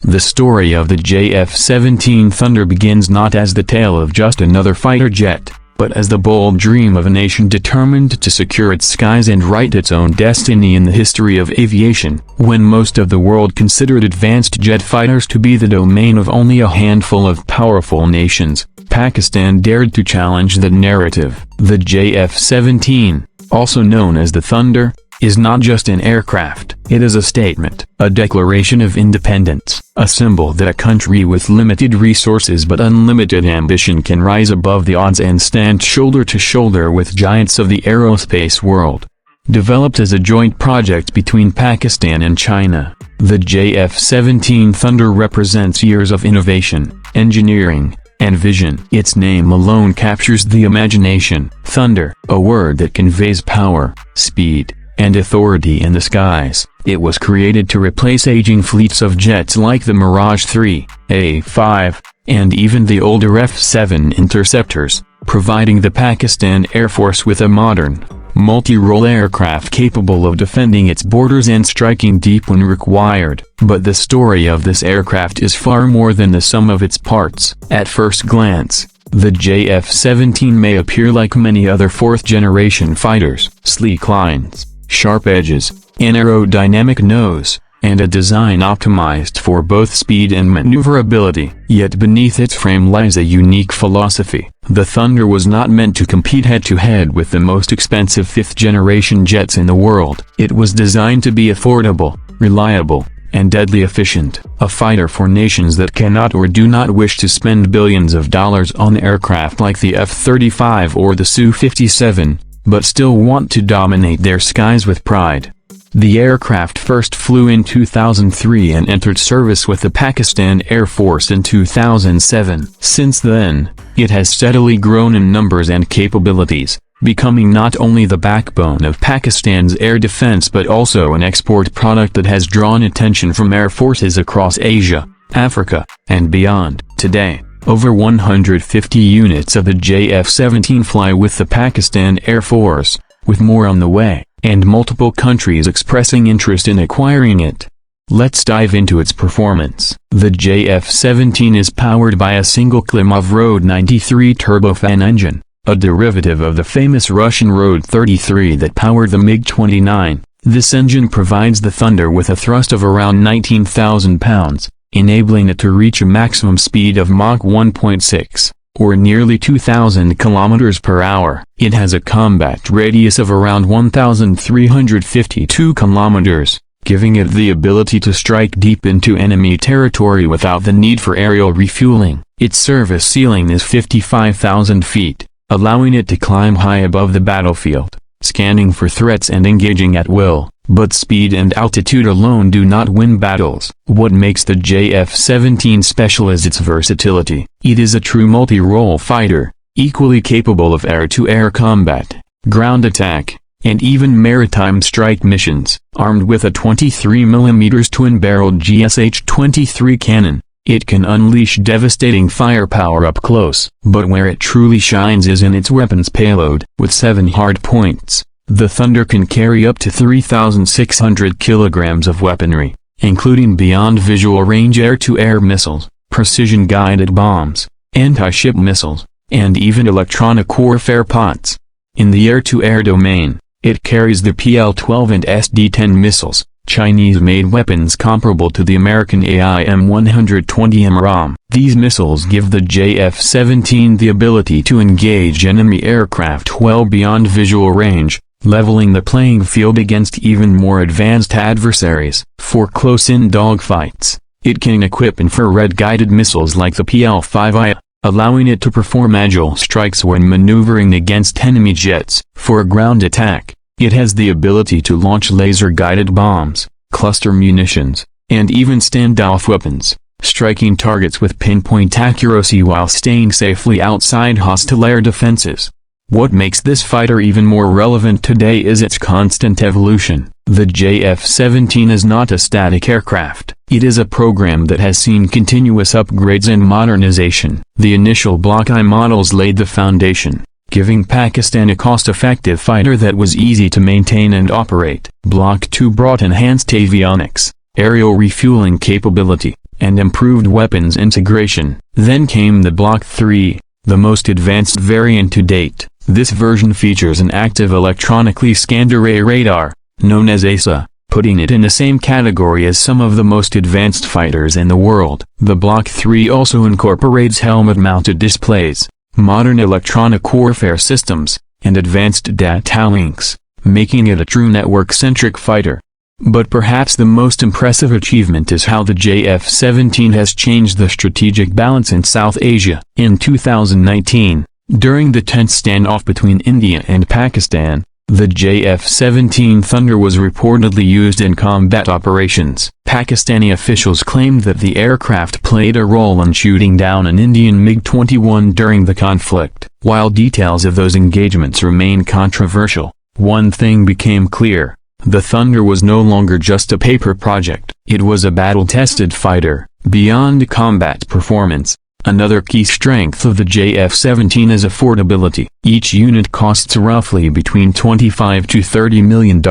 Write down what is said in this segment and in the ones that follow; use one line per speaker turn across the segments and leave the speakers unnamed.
The story of the JF-17 Thunder begins not as the tale of just another fighter jet, but as the bold dream of a nation determined to secure its skies and write its own destiny in the history of aviation. When most of the world considered advanced jet fighters to be the domain of only a handful of powerful nations, Pakistan dared to challenge that narrative. The JF-17, also known as the Thunder, is not just an aircraft. It is a statement, a declaration of independence, a symbol that a country with limited resources but unlimited ambition can rise above the odds and stand shoulder to shoulder with giants of the aerospace world. Developed as a joint project between Pakistan and China, the JF-17 Thunder represents years of innovation, engineering, and vision. Its name alone captures the imagination. Thunder, a word that conveys power, speed, and authority in the skies. It was created to replace aging fleets of jets like the Mirage 3, A-5, and even the older F-7 interceptors, providing the Pakistan Air Force with a modern, multi-role aircraft capable of defending its borders and striking deep when required. But the story of this aircraft is far more than the sum of its parts. At first glance, the JF-17 may appear like many other fourth-generation fighters. Sleek lines, sharp edges, an aerodynamic nose, and a design optimized for both speed and maneuverability. Yet beneath its frame lies a unique philosophy. The Thunder was not meant to compete head-to-head with the most expensive fifth-generation jets in the world. It was designed to be affordable, reliable, and deadly efficient. A fighter for nations that cannot or do not wish to spend billions of dollars on aircraft like the F-35 or the Su-57, but still want to dominate their skies with pride. The aircraft first flew in 2003 and entered service with the Pakistan Air Force in 2007. Since then, it has steadily grown in numbers and capabilities, becoming not only the backbone of Pakistan's air defense but also an export product that has drawn attention from air forces across Asia, Africa, and beyond. Today, over 150 units of the JF-17 fly with the Pakistan Air Force, with more on the way, and multiple countries expressing interest in acquiring it. Let's dive into its performance. The JF-17 is powered by a single Klimov Rode 93 turbofan engine, a derivative of the famous Russian Rode 33 that powered the MiG-29. This engine provides the Thunder with a thrust of around 19,000 pounds, enabling it to reach a maximum speed of Mach 1.6, or nearly 2,000 kilometers per hour. It has a combat radius of around 1,352 kilometers, giving it the ability to strike deep into enemy territory without the need for aerial refueling. Its service ceiling is 55,000 feet, allowing it to climb high above the battlefield, scanning for threats and engaging at will. But speed and altitude alone do not win battles. What makes the JF-17 special is its versatility. It is a true multi-role fighter, equally capable of air-to-air combat, ground attack, and even maritime strike missions. Armed with a 23mm twin-barreled GSH-23 cannon, it can unleash devastating firepower up close. But where it truly shines is in its weapons payload. With 7 hard points, the Thunder can carry up to 3,600 kilograms of weaponry, including beyond visual range air-to-air missiles, precision-guided bombs, anti-ship missiles, and even electronic warfare pods. In the air-to-air domain, it carries the PL-12 and SD-10 missiles, Chinese-made weapons comparable to the American AIM-120M ROM. These missiles give the JF-17 the ability to engage enemy aircraft well beyond visual range, leveling the playing field against even more advanced adversaries. For close-in dogfights, it can equip infrared-guided missiles like the PL-5I, allowing it to perform agile strikes when maneuvering against enemy jets. For a ground attack, it has the ability to launch laser-guided bombs, cluster munitions, and even standoff weapons, striking targets with pinpoint accuracy while staying safely outside hostile air defenses. What makes this fighter even more relevant today is its constant evolution. The JF-17 is not a static aircraft. It is a program that has seen continuous upgrades and modernization. The initial Block I models laid the foundation, giving Pakistan a cost-effective fighter that was easy to maintain and operate. Block II brought enhanced avionics, aerial refueling capability, and improved weapons integration. Then came the Block III, the most advanced variant to date. This version features an active electronically scanned array radar, known as ASA, putting it in the same category as some of the most advanced fighters in the world. The Block III also incorporates helmet-mounted displays, modern electronic warfare systems, and advanced data links, making it a true network-centric fighter. But perhaps the most impressive achievement is how the JF-17 has changed the strategic balance in South Asia. In 2019, during the tense standoff between India and Pakistan, the JF-17 Thunder was reportedly used in combat operations. Pakistani officials claimed that the aircraft played a role in shooting down an Indian MiG-21 during the conflict. While details of those engagements remain controversial, one thing became clear: the Thunder was no longer just a paper project. It was a battle-tested fighter. Beyond combat performance, another key strength of the JF-17 is affordability. Each unit costs roughly between $25 to $30 million,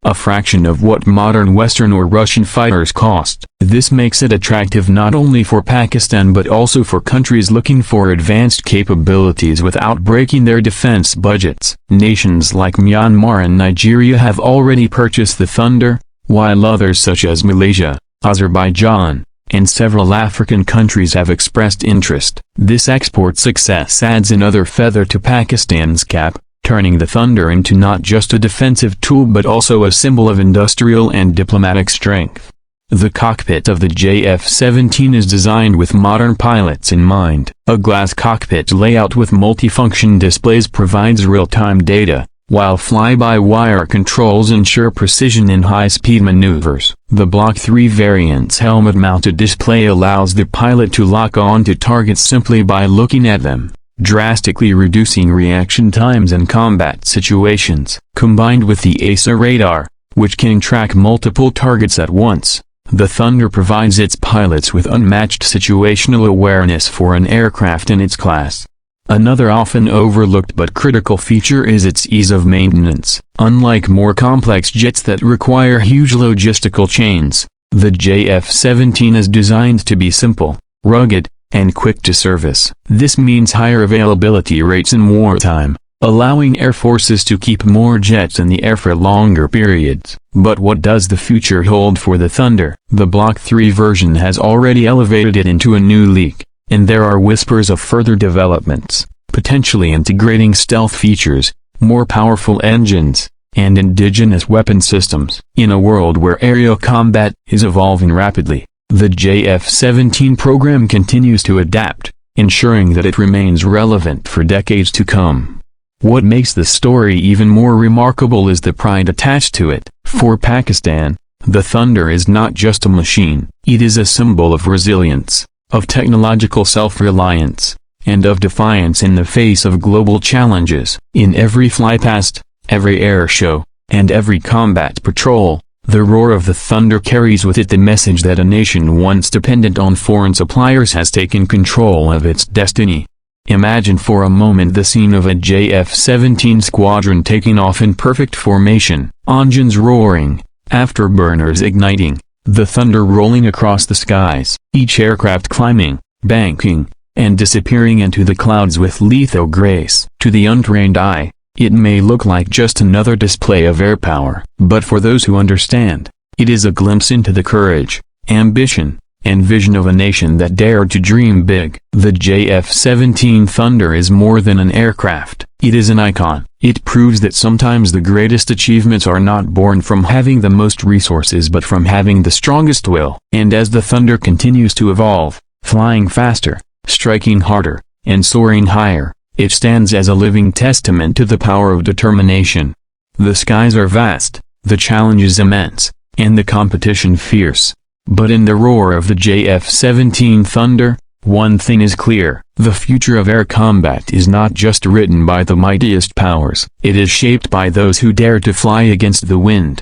a fraction of what modern Western or Russian fighters cost. This makes it attractive not only for Pakistan but also for countries looking for advanced capabilities without breaking their defense budgets. Nations like Myanmar and Nigeria have already purchased the Thunder, while others such as Malaysia, Azerbaijan, and several African countries have expressed interest. This export success adds another feather to Pakistan's cap, turning the Thunder into not just a defensive tool but also a symbol of industrial and diplomatic strength. The cockpit of the JF-17 is designed with modern pilots in mind. A glass cockpit layout with multifunction displays provides real-time data, while fly-by-wire controls ensure precision in high-speed maneuvers. The Block III variant's helmet-mounted display allows the pilot to lock on to targets simply by looking at them, drastically reducing reaction times in combat situations. Combined with the ASA radar, which can track multiple targets at once, the Thunder provides its pilots with unmatched situational awareness for an aircraft in its class. Another often overlooked but critical feature is its ease of maintenance. Unlike more complex jets that require huge logistical chains, the JF-17 is designed to be simple, rugged, and quick to service. This means higher availability rates in wartime, allowing air forces to keep more jets in the air for longer periods. But what does the future hold for the Thunder? The Block III version has already elevated it into a new league, and there are whispers of further developments, potentially integrating stealth features, more powerful engines, and indigenous weapon systems. In a world where aerial combat is evolving rapidly, the JF-17 program continues to adapt, ensuring that it remains relevant for decades to come. What makes this story even more remarkable is the pride attached to it. For Pakistan, the Thunder is not just a machine. It is a symbol of resilience, of technological self-reliance, and of defiance in the face of global challenges. In every flypast, every air show, and every combat patrol, the roar of the Thunder carries with it the message that a nation once dependent on foreign suppliers has taken control of its destiny. Imagine for a moment the scene of a JF-17 squadron taking off in perfect formation, engines roaring, afterburners igniting, the Thunder rolling across the skies, each aircraft climbing, banking, and disappearing into the clouds with lethal grace. To the untrained eye, it may look like just another display of air power, but for those who understand, it is a glimpse into the courage, ambition, and vision of a nation that dared to dream big. The JF-17 Thunder is more than an aircraft. It is an icon. It proves that sometimes the greatest achievements are not born from having the most resources but from having the strongest will. And as the Thunder continues to evolve, flying faster, striking harder, and soaring higher, it stands as a living testament to the power of determination. The skies are vast, the challenge is immense, and the competition fierce. But in the roar of the JF-17 Thunder, one thing is clear: the future of air combat is not just written by the mightiest powers. It is shaped by those who dare to fly against the wind.